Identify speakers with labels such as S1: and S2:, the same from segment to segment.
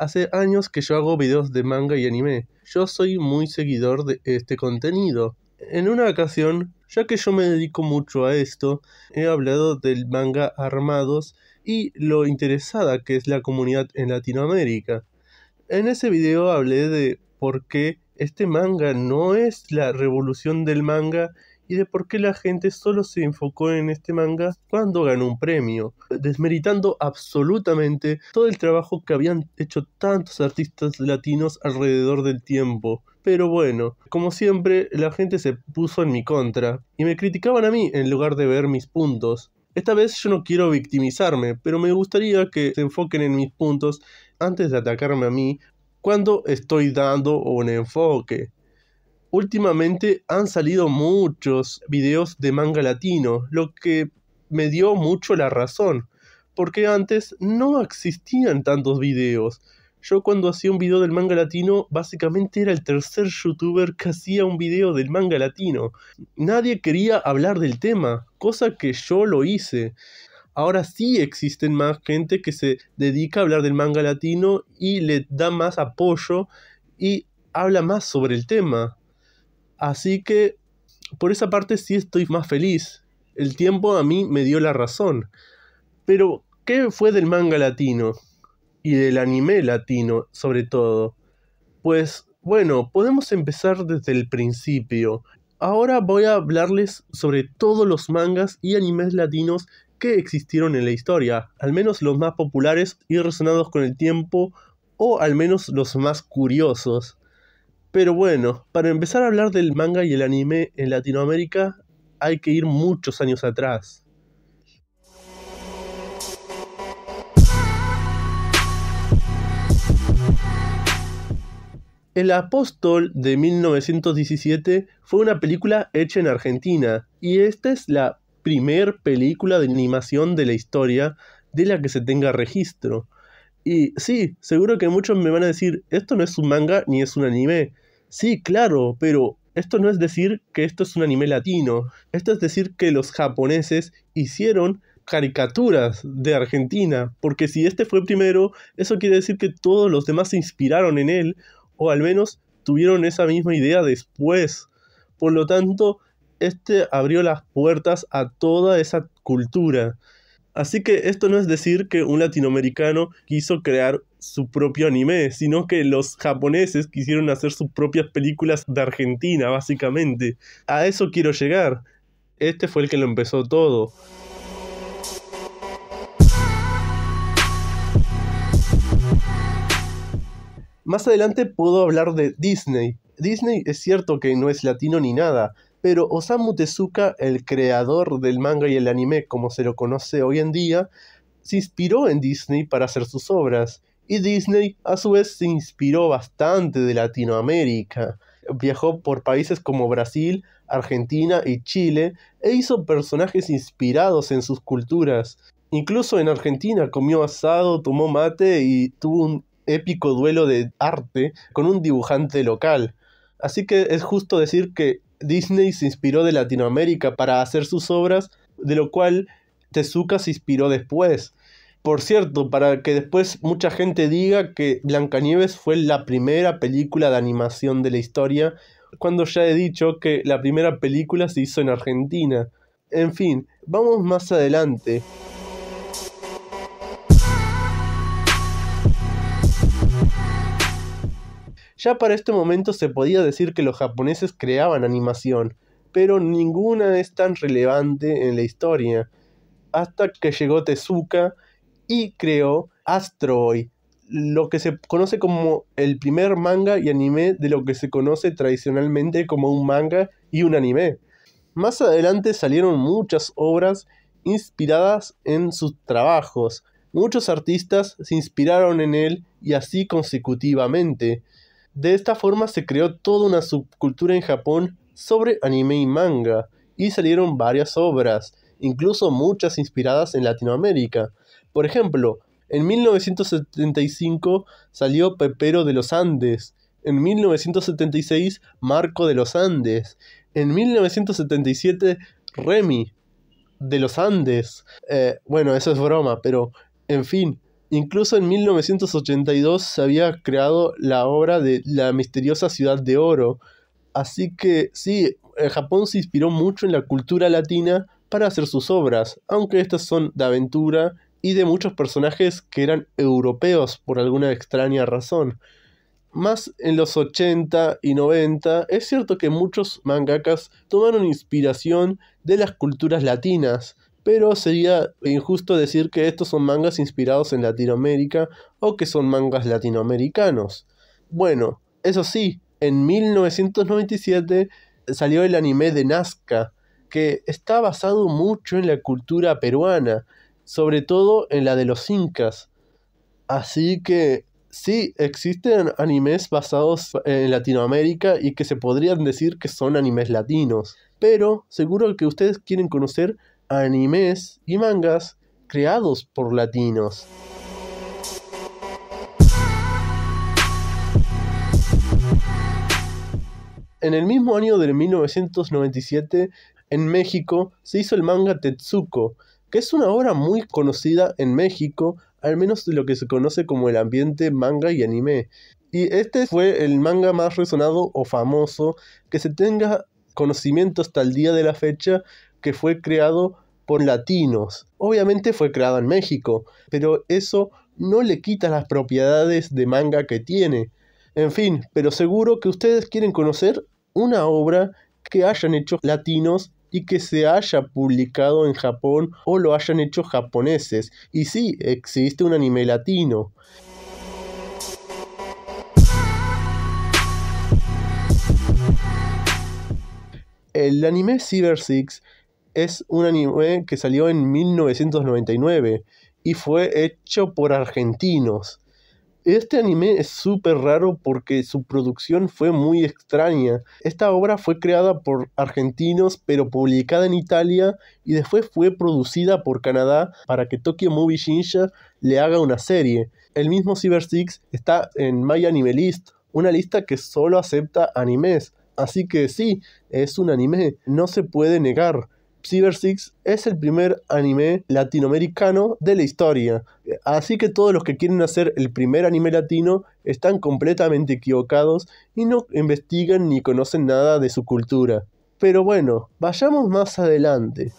S1: Hace años que yo hago videos de manga y anime. Yo soy muy seguidor de este contenido. En una ocasión, ya que yo me dedico mucho a esto, he hablado del manga armados y lo interesada que es la comunidad en Latinoamérica. En ese video hablé de por qué este manga no es la revolución del manga y de por qué la gente solo se enfocó en este manga cuando ganó un premio, desmeritando absolutamente todo el trabajo que habían hecho tantos artistas latinos alrededor del tiempo. Pero bueno, como siempre, la gente se puso en mi contra y me criticaban a mí en lugar de ver mis puntos. Esta vez yo no quiero victimizarme, pero me gustaría que se enfoquen en mis puntos antes de atacarme a mí cuando estoy dando un enfoque. Últimamente han salido muchos videos de manga latino, lo que me dio mucho la razón, porque antes no existían tantos videos. Yo cuando hacía un video del manga latino, básicamente era el tercer youtuber que hacía un video del manga latino. Nadie quería hablar del tema, cosa que yo lo hice. Ahora sí existen más gente que se dedica a hablar del manga latino y le da más apoyo y habla más sobre el tema. Así que por esa parte sí estoy más feliz. El tiempo a mí me dio la razón. Pero, ¿qué fue del manga latino? Y del anime latino, sobre todo. Pues, bueno, podemos empezar desde el principio. Ahora voy a hablarles sobre todos los mangas y animes latinos que existieron en la historia, al menos los más populares y resonados con el tiempo, o al menos los más curiosos. Pero bueno, para empezar a hablar del manga y el anime en Latinoamérica, hay que ir muchos años atrás. El Apóstol de 1917 fue una película hecha en Argentina, y esta es la primer película de animación de la historia de la que se tenga registro. Y sí, seguro que muchos me van a decir, esto no es un manga ni es un anime. Sí, claro, pero esto no es decir que esto es un anime latino. Esto es decir que los japoneses hicieron caricaturas de Argentina, porque si este fue primero, eso quiere decir que todos los demás se inspiraron en él, o al menos tuvieron esa misma idea después. Por lo tanto, este abrió las puertas a toda esa cultura. Así que esto no es decir que un latinoamericano quiso crear su propio anime, sino que los japoneses quisieron hacer sus propias películas de Argentina, básicamente. A eso quiero llegar. Este fue el que lo empezó todo. Más adelante puedo hablar de Disney. Disney es cierto que no es latino ni nada, pero Osamu Tezuka, el creador del manga y el anime como se lo conoce hoy en día, se inspiró en Disney para hacer sus obras. Y Disney, a su vez, se inspiró bastante de Latinoamérica. Viajó por países como Brasil, Argentina y Chile e hizo personajes inspirados en sus culturas. Incluso en Argentina comió asado, tomó mate y tuvo un épico duelo de arte con un dibujante local. Así que es justo decir que Disney se inspiró de Latinoamérica para hacer sus obras, de lo cual Tezuka se inspiró después. Por cierto, para que después mucha gente diga que Blancanieves fue la primera película de animación de la historia, cuando ya he dicho que la primera película se hizo en Argentina. En fin, vamos más adelante. Ya para este momento se podía decir que los japoneses creaban animación, pero ninguna es tan relevante en la historia, hasta que llegó Tezuka y creó Astro Boy, lo que se conoce como el primer manga y anime de lo que se conoce tradicionalmente como un manga y un anime. Más adelante salieron muchas obras inspiradas en sus trabajos. Muchos artistas se inspiraron en él y así consecutivamente. De esta forma se creó toda una subcultura en Japón sobre anime y manga, y salieron varias obras, incluso muchas inspiradas en Latinoamérica. Por ejemplo, en 1975 salió Pepero de los Andes, en 1976 Marco de los Andes, en 1977 Remy de los Andes. Bueno, eso es broma, pero en fin. Incluso en 1982 se había creado la obra de La misteriosa ciudad de oro. Así que sí, Japón se inspiró mucho en la cultura latina para hacer sus obras, aunque estas son de aventura y de muchos personajes que eran europeos por alguna extraña razón. Más en los 80 y 90, es cierto que muchos mangakas tomaron inspiración de las culturas latinas, pero sería injusto decir que estos son mangas inspirados en Latinoamérica o que son mangas latinoamericanos. Bueno, eso sí, en 1997 salió el anime de Nazca, que está basado mucho en la cultura peruana, sobre todo en la de los incas. Así que sí, existen animes basados en Latinoamérica y que se podrían decir que son animes latinos. Pero seguro que ustedes quieren conocer animes y mangas creados por latinos. En el mismo año de 1997, en México, se hizo el manga Tetsuko, que es una obra muy conocida en México, al menos de lo que se conoce como el ambiente manga y anime. Y este fue el manga más resonado o famoso que se tenga conocimiento hasta el día de la fecha, que fue creado por latinos. Obviamente fue creado en México, pero eso no le quita las propiedades de manga que tiene. En fin, pero seguro que ustedes quieren conocer una obra que hayan hecho latinos y que se haya publicado en Japón o lo hayan hecho japoneses. Y sí, existe un anime latino. El anime Cyber Six es un anime que salió en 1999 y fue hecho por argentinos. Este anime es súper raro porque su producción fue muy extraña. Esta obra fue creada por argentinos pero publicada en Italia y después fue producida por Canadá para que Tokyo Movie Shinsha le haga una serie. El mismo Cyber Six está en My Anime List, una lista que solo acepta animes. Así que sí, es un anime, no se puede negar. Cyber Six es el primer anime latinoamericano de la historia. Así que todos los que quieren hacer el primer anime latino están completamente equivocados y no investigan ni conocen nada de su cultura. Pero bueno, vayamos más adelante.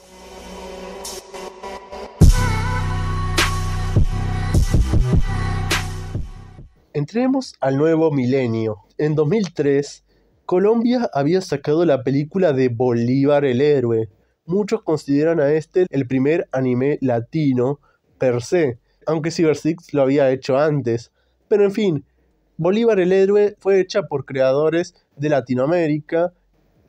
S1: Entremos al nuevo milenio. En 2003, Colombia había sacado la película de Bolívar el Héroe. Muchos consideran a este el primer anime latino per se, aunque Cyber Six lo había hecho antes. Pero en fin, Bolívar el Héroe fue hecha por creadores de Latinoamérica,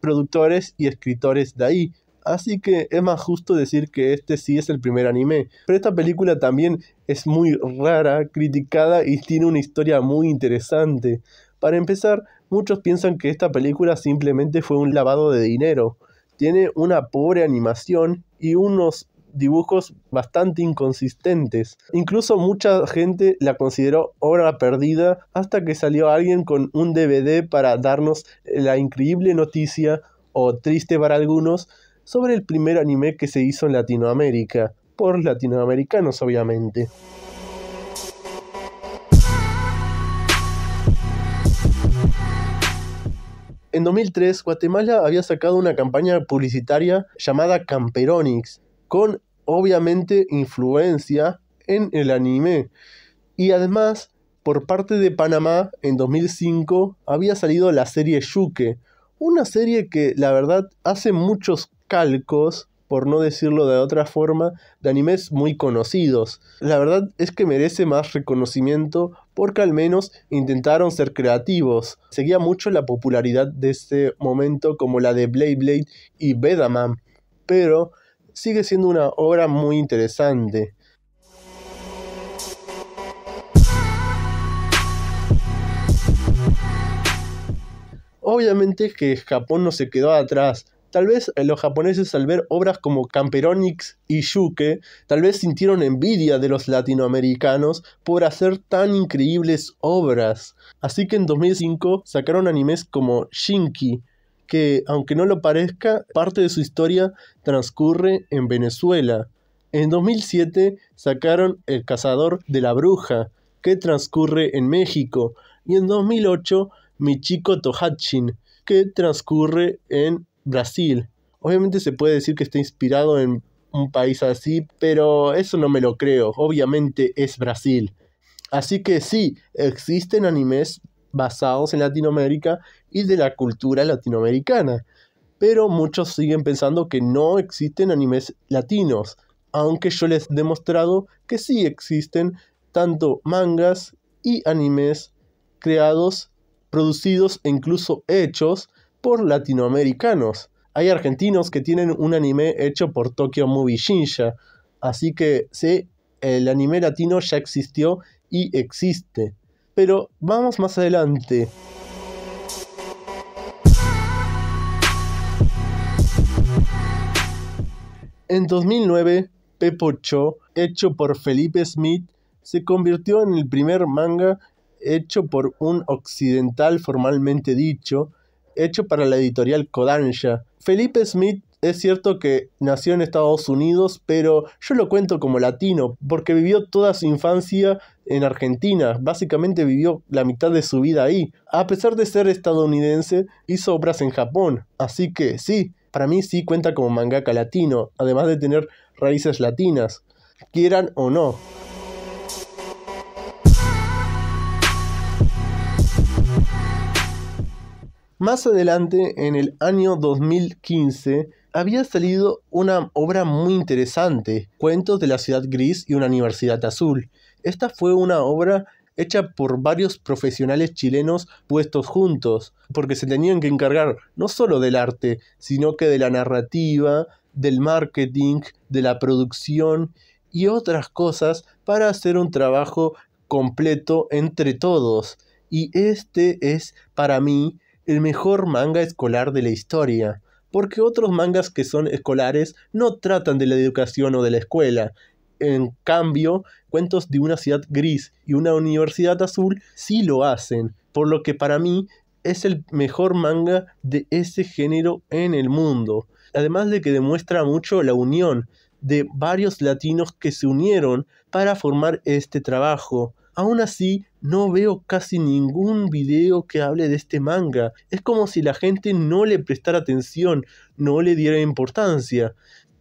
S1: productores y escritores de ahí. Así que es más justo decir que este sí es el primer anime. Pero esta película también es muy rara, criticada y tiene una historia muy interesante. Para empezar, muchos piensan que esta película simplemente fue un lavado de dinero. Tiene una pobre animación y unos dibujos bastante inconsistentes. Incluso mucha gente la consideró obra perdida hasta que salió alguien con un DVD para darnos la increíble noticia, o triste para algunos, sobre el primer anime que se hizo en Latinoamérica, por latinoamericanos obviamente. En 2003, Guatemala había sacado una campaña publicitaria llamada Camperonix, con obviamente influencia en el anime. Y además, por parte de Panamá, en 2005, había salido la serie Yuke, una serie que la verdad hace muchos calcos, por no decirlo de otra forma, de animes muy conocidos. La verdad es que merece más reconocimiento porque al menos intentaron ser creativos. Seguía mucho la popularidad de este momento como la de Blade Blade y Bedaman, pero sigue siendo una obra muy interesante. Obviamente que Japón no se quedó atrás. Tal vez los japoneses al ver obras como Camperonix y Yuke, tal vez sintieron envidia de los latinoamericanos por hacer tan increíbles obras. Así que en 2005 sacaron animes como Shinki, que aunque no lo parezca, parte de su historia transcurre en Venezuela. En 2007 sacaron El cazador de la bruja, que transcurre en México. Y en 2008 Michiko Tohatchin, que transcurre en Brasil. Obviamente se puede decir que está inspirado en un país así, pero eso no me lo creo. Obviamente es Brasil. Así que sí, existen animes basados en Latinoamérica y de la cultura latinoamericana. Pero muchos siguen pensando que no existen animes latinos, aunque yo les he demostrado que sí existen tanto mangas y animes creados, producidos e incluso hechos por latinoamericanos. Hay argentinos que tienen un anime hecho por Tokyo Movie Shinsha, así que sí, el anime latino ya existió y existe. Pero vamos más adelante. En 2009, Pepocho, hecho por Felipe Smith, se convirtió en el primer manga hecho por un occidental formalmente dicho, hecho para la editorial Kodansha. Felipe Smith es cierto que nació en Estados Unidos, pero yo lo cuento como latino, porque vivió toda su infancia en Argentina, básicamente vivió la mitad de su vida ahí. A pesar de ser estadounidense, hizo obras en Japón, así que sí, para mí sí cuenta como mangaka latino, además de tener raíces latinas, quieran o no. Más adelante, en el año 2015, había salido una obra muy interesante, Cuentos de la Ciudad Gris y una Universidad Azul. Esta fue una obra hecha por varios profesionales chilenos puestos juntos, porque se tenían que encargar no solo del arte, sino que de la narrativa, del marketing, de la producción y otras cosas para hacer un trabajo completo entre todos. Y este es, para mí, el mejor manga escolar de la historia, porque otros mangas que son escolares no tratan de la educación o de la escuela. En cambio, Cuentos de una Ciudad Gris y una Universidad Azul sí lo hacen, por lo que para mí es el mejor manga de ese género en el mundo. Además de que demuestra mucho la unión de varios latinos que se unieron para formar este trabajo. Aún así, no veo casi ningún video que hable de este manga. Es como si la gente no le prestara atención, no le diera importancia.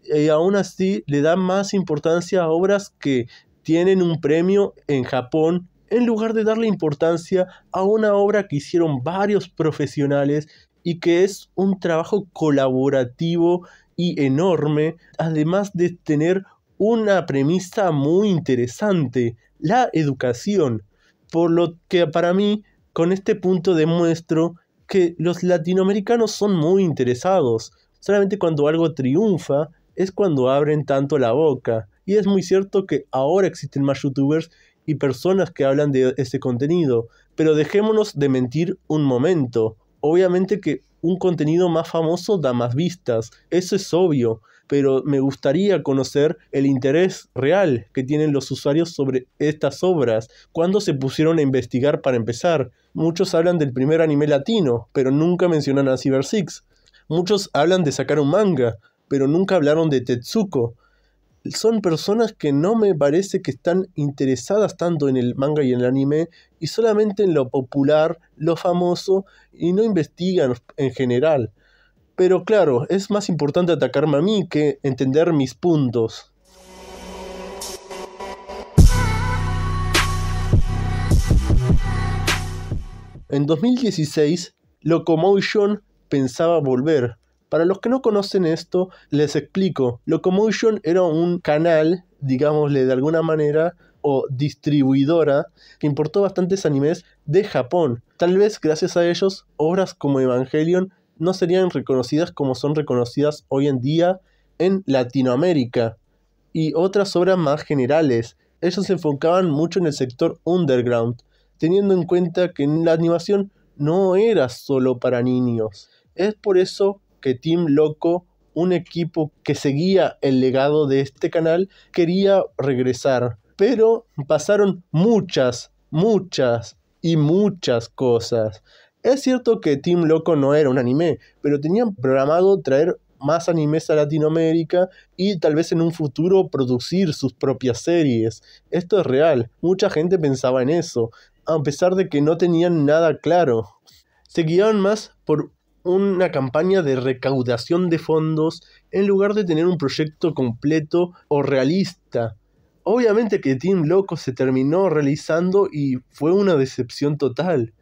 S1: Y aún así le da más importancia a obras que tienen un premio en Japón, en lugar de darle importancia a una obra que hicieron varios profesionales y que es un trabajo colaborativo y enorme, además de tener una premisa muy interesante, la educación. Por lo que para mí, con este punto demuestro que los latinoamericanos son muy interesados. Solamente cuando algo triunfa es cuando abren tanto la boca. Y es muy cierto que ahora existen más youtubers y personas que hablan de ese contenido. Pero dejémonos de mentir un momento. Obviamente que un contenido más famoso da más vistas, eso es obvio, pero me gustaría conocer el interés real que tienen los usuarios sobre estas obras. ¿Cuándo se pusieron a investigar para empezar? Muchos hablan del primer anime latino, pero nunca mencionan a Cyber Six. Muchos hablan de sacar un manga, pero nunca hablaron de Tetsuko. Son personas que no me parece que están interesadas tanto en el manga y en el anime, y solamente en lo popular, lo famoso, y no investigan en general. Pero claro, es más importante atacarme a mí que entender mis puntos. En 2016, Locomotion pensaba volver. Para los que no conocen esto, les explico. Locomotion era un canal, digámosle de alguna manera, o distribuidora, que importó bastantes animes de Japón. Tal vez gracias a ellos, obras como Evangelion no serían reconocidas como son reconocidas hoy en día en Latinoamérica. Y otras obras más generales. Ellos se enfocaban mucho en el sector underground, teniendo en cuenta que la animación no era solo para niños. Es por eso que Team Loco, un equipo que seguía el legado de este canal, quería regresar. Pero pasaron muchas y muchas cosas. Es cierto que Team Loco no era un anime, pero tenían programado traer más animes a Latinoamérica y tal vez en un futuro producir sus propias series. Esto es real, mucha gente pensaba en eso, a pesar de que no tenían nada claro. Se guiaban más por una campaña de recaudación de fondos en lugar de tener un proyecto completo o realista. Obviamente que Team Loco se terminó realizando y fue una decepción total.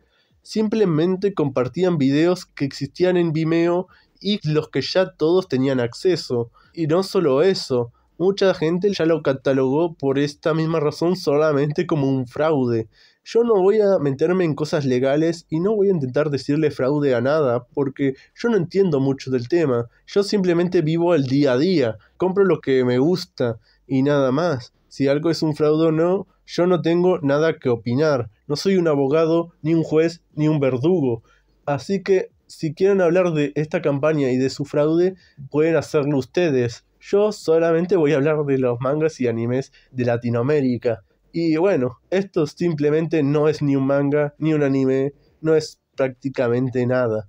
S1: Simplemente compartían videos que existían en Vimeo y los que ya todos tenían acceso. Y no solo eso, mucha gente ya lo catalogó por esta misma razón solamente como un fraude. Yo no voy a meterme en cosas legales y no voy a intentar decirle fraude a nada, porque yo no entiendo mucho del tema. Yo simplemente vivo el día a día, compro lo que me gusta y nada más. Si algo es un fraude o no, yo no tengo nada que opinar. No soy un abogado, ni un juez, ni un verdugo. Así que, si quieren hablar de esta campaña y de su fraude, pueden hacerlo ustedes. Yo solamente voy a hablar de los mangas y animes de Latinoamérica. Y bueno, esto simplemente no es ni un manga, ni un anime, no es prácticamente nada.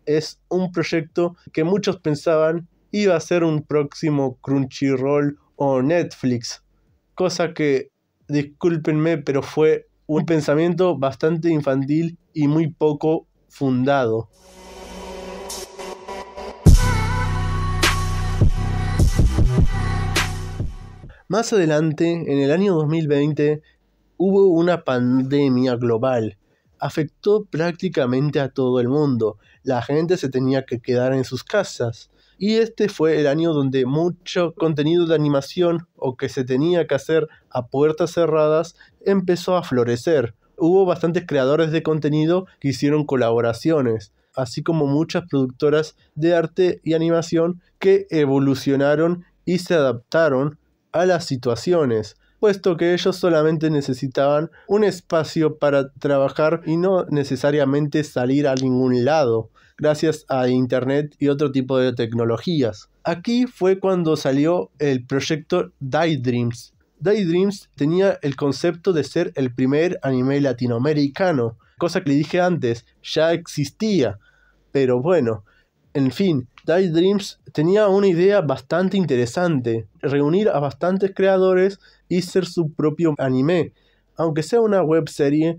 S1: Es un proyecto que muchos pensaban iba a ser un próximo Crunchyroll o Netflix. Cosa que, discúlpenme, pero fue un pensamiento bastante infantil y muy poco fundado. Más adelante, en el año 2020, hubo una pandemia global. Afectó prácticamente a todo el mundo. La gente se tenía que quedar en sus casas. Y este fue el año donde mucho contenido de animación o que se tenía que hacer a puertas cerradas empezó a florecer. Hubo bastantes creadores de contenido que hicieron colaboraciones, así como muchas productoras de arte y animación que evolucionaron y se adaptaron a las situaciones, puesto que ellos solamente necesitaban un espacio para trabajar y no necesariamente salir a ningún lado, gracias a internet y otro tipo de tecnologías. Aquí fue cuando salió el proyecto Daydreams. Daydreams tenía el concepto de ser el primer anime latinoamericano, cosa que le dije antes, ya existía, pero bueno, en fin, Daydreams tenía una idea bastante interesante, reunir a bastantes creadores y ser su propio anime. Aunque sea una webserie,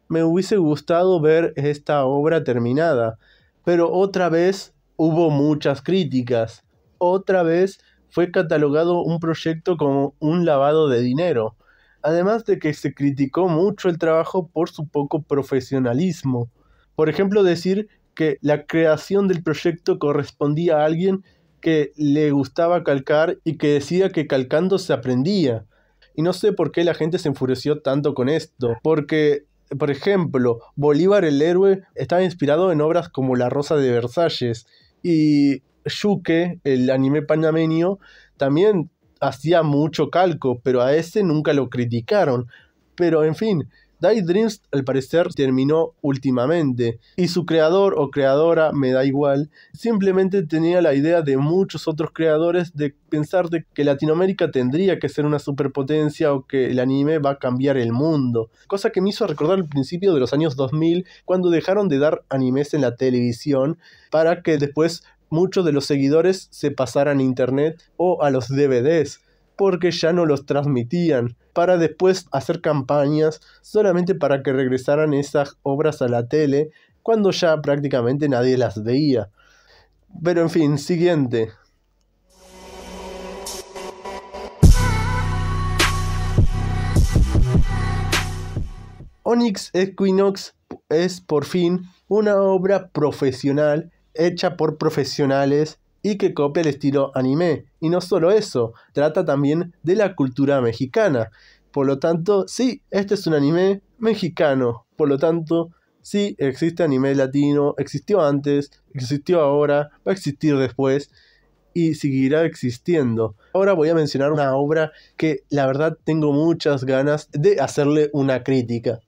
S1: me hubiese gustado ver esta obra terminada, pero otra vez hubo muchas críticas. Otra vez fue catalogado un proyecto como un lavado de dinero, además de que se criticó mucho el trabajo por su poco profesionalismo. Por ejemplo, decir que la creación del proyecto correspondía a alguien que le gustaba calcar y que decía que calcando se aprendía. Y no sé por qué la gente se enfureció tanto con esto, porque, por ejemplo, Bolívar el héroe estaba inspirado en obras como La Rosa de Versalles, y Yuke, el anime panameño, también hacía mucho calco, pero a ese nunca lo criticaron. Pero en fin, Daydreams al parecer terminó últimamente, y su creador o creadora, me da igual, simplemente tenía la idea de muchos otros creadores de pensar de que Latinoamérica tendría que ser una superpotencia o que el anime va a cambiar el mundo, cosa que me hizo recordar el principio de los años 2000, cuando dejaron de dar animes en la televisión para que después muchos de los seguidores se pasaran a internet o a los DVDs, porque ya no los transmitían, para después hacer campañas solamente para que regresaran esas obras a la tele, cuando ya prácticamente nadie las veía. Pero en fin, siguiente. Onyx Equinox es por fin una obra profesional hecha por profesionales y que copia el estilo anime. Y no solo eso, trata también de la cultura mexicana. Por lo tanto, sí, este es un anime mexicano. Por lo tanto, sí, existe anime latino, existió antes, existió ahora, va a existir después y seguirá existiendo. Ahora voy a mencionar una obra que la verdad tengo muchas ganas de hacerle una crítica.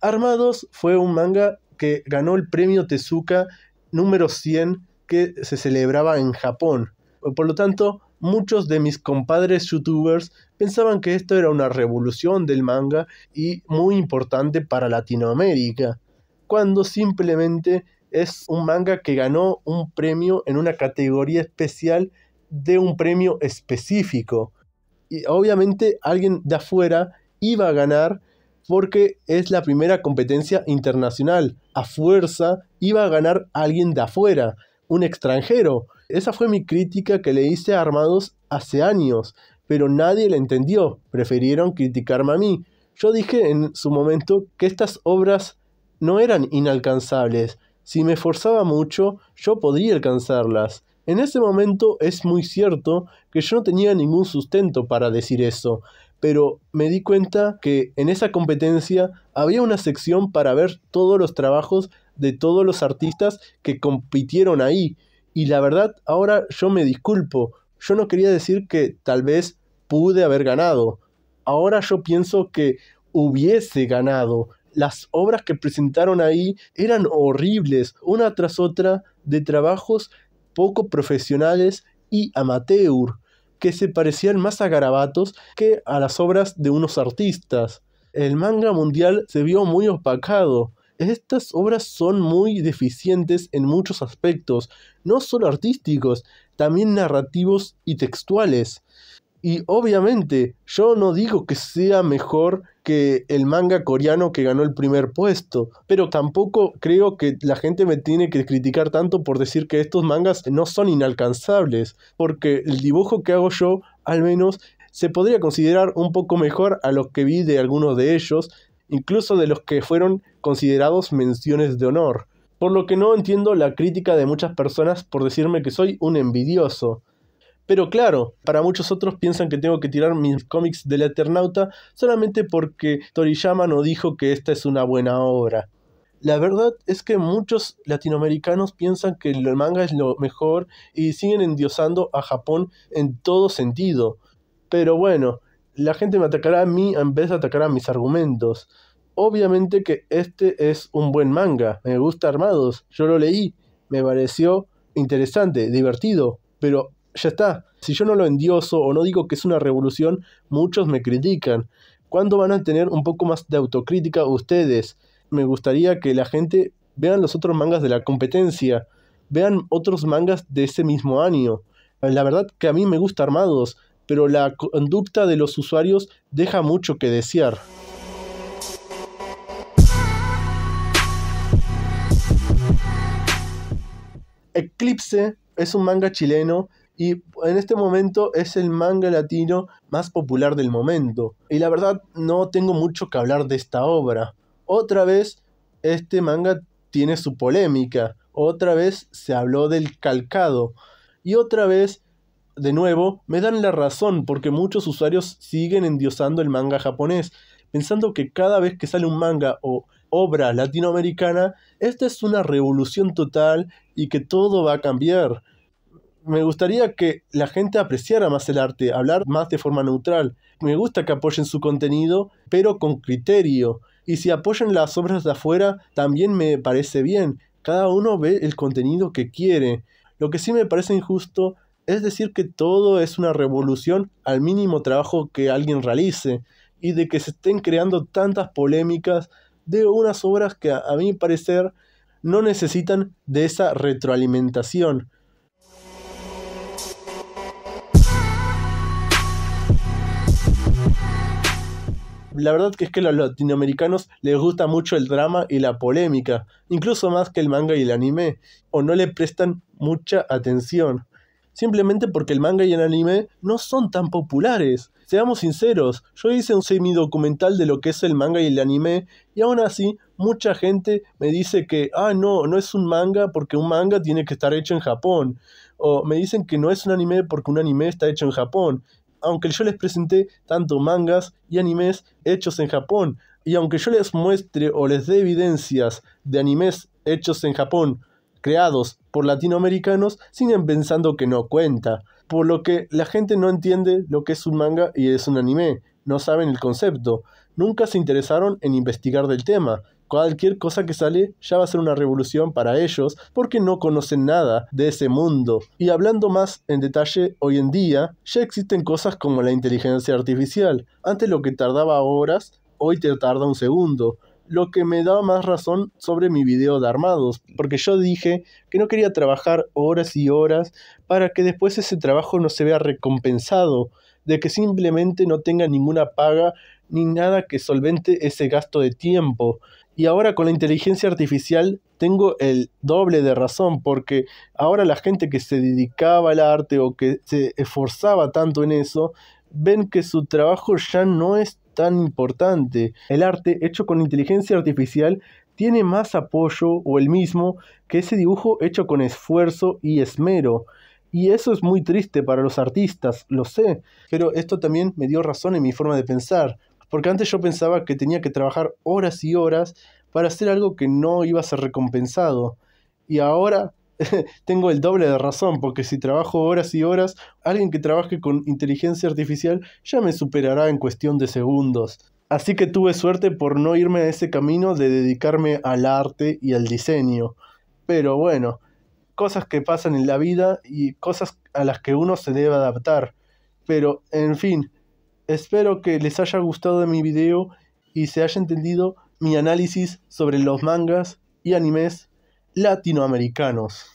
S1: Armados fue un manga que ganó el premio Tezuka número 100 que se celebraba en Japón. Por lo tanto, muchos de mis compadres youtubers pensaban que esto era una revolución del manga y muy importante para Latinoamérica, cuando simplemente es un manga que ganó un premio en una categoría especial de un premio específico. Y obviamente alguien de afuera iba a ganar porque es la primera competencia internacional. A fuerza iba a ganar alguien de afuera, un extranjero. Esa fue mi crítica que le hice a Armados hace años, pero nadie la entendió. Prefirieron criticarme a mí. Yo dije en su momento que estas obras no eran inalcanzables. Si me esforzaba mucho, yo podría alcanzarlas. En ese momento es muy cierto que yo no tenía ningún sustento para decir eso, pero me di cuenta que en esa competencia había una sección para ver todos los trabajos de todos los artistas que compitieron ahí. Y la verdad, ahora yo me disculpo. Yo no quería decir que tal vez pude haber ganado. Ahora yo pienso que hubiese ganado. Las obras que presentaron ahí eran horribles, una tras otra, de trabajos poco profesionales y amateur, que se parecían más a garabatos que a las obras de unos artistas. El manga mundial se vio muy opacado. Estas obras son muy deficientes en muchos aspectos, no solo artísticos, también narrativos y textuales. Y obviamente, yo no digo que sea mejor que el manga coreano que ganó el primer puesto, pero tampoco creo que la gente me tiene que criticar tanto por decir que estos mangas no son inalcanzables, porque el dibujo que hago yo, al menos, se podría considerar un poco mejor a lo que vi de algunos de ellos, incluso de los que fueron considerados menciones de honor. Por lo que no entiendo la crítica de muchas personas por decirme que soy un envidioso. Pero claro, para muchos otros piensan que tengo que tirar mis cómics del Eternauta solamente porque Toriyama no dijo que esta es una buena obra. La verdad es que muchos latinoamericanos piensan que el manga es lo mejor y siguen endiosando a Japón en todo sentido. Pero bueno, la gente me atacará a mí en vez de atacar a mis argumentos. Obviamente que este es un buen manga, me gusta Armados, yo lo leí, me pareció interesante, divertido, pero ya está. Si yo no lo endioso o no digo que es una revolución, muchos me critican. ¿Cuándo van a tener un poco más de autocrítica ustedes? Me gustaría que la gente vean los otros mangas de la competencia, vean otros mangas de ese mismo año. La verdad que a mí me gusta Armados, pero la conducta de los usuarios deja mucho que desear. Eclipse es un manga chileno y en este momento es el manga latino más popular del momento. Y la verdad no tengo mucho que hablar de esta obra. Otra vez este manga tiene su polémica. Otra vez se habló del calcado. Y otra vez, de nuevo, me dan la razón porque muchos usuarios siguen endiosando el manga japonés, pensando que cada vez que sale un manga o obra latinoamericana, esta es una revolución total y que todo va a cambiar. Me gustaría que la gente apreciara más el arte, hablar más de forma neutral. Me gusta que apoyen su contenido, pero con criterio. Y si apoyan las obras de afuera, también me parece bien. Cada uno ve el contenido que quiere. Lo que sí me parece injusto es decir que todo es una revolución al mínimo trabajo que alguien realice, y de que se estén creando tantas polémicas de unas obras que a mi parecer no necesitan de esa retroalimentación. La verdad que es que a los latinoamericanos les gusta mucho el drama y la polémica, incluso más que el manga y el anime, o no le prestan mucha atención. Simplemente porque el manga y el anime no son tan populares. Seamos sinceros, yo hice un semidocumental de lo que es el manga y el anime, y aún así mucha gente me dice que, no es un manga porque un manga tiene que estar hecho en Japón. O me dicen que no es un anime porque un anime está hecho en Japón. Aunque yo les presenté tanto mangas y animes hechos en Japón, y aunque yo les muestre o les dé evidencias de animes hechos en Japón, creados por latinoamericanos, siguen pensando que no cuenta, por lo que la gente no entiende lo que es un manga y es un anime, no saben el concepto, nunca se interesaron en investigar del tema, Cualquier cosa que sale ya va a ser una revolución para ellos porque no conocen nada de ese mundo. Y hablando más en detalle, hoy en día ya existen cosas como la inteligencia artificial. Antes lo que tardaba horas, hoy te tarda un segundo. Lo que me da más razón sobre mi video de armados, porque yo dije que no quería trabajar horas y horas para que después ese trabajo no se vea recompensado, de que simplemente no tenga ninguna paga ni nada que solvente ese gasto de tiempo. Y ahora con la inteligencia artificial tengo el doble de razón, porque ahora la gente que se dedicaba al arte o que se esforzaba tanto en eso, ven que su trabajo ya no es tan importante. El arte hecho con inteligencia artificial tiene más apoyo o el mismo que ese dibujo hecho con esfuerzo y esmero. Y eso es muy triste para los artistas, lo sé, pero esto también me dio razón en mi forma de pensar, porque antes yo pensaba que tenía que trabajar horas y horas para hacer algo que no iba a ser recompensado. Y ahora tengo el doble de razón, porque si trabajo horas y horas, alguien que trabaje con inteligencia artificial ya me superará en cuestión de segundos. Así que tuve suerte por no irme a ese camino de dedicarme al arte y al diseño. Pero bueno, cosas que pasan en la vida y cosas a las que uno se debe adaptar. Pero, en fin, espero que les haya gustado mi video y se haya entendido mi análisis sobre los mangas y animes latinoamericanos.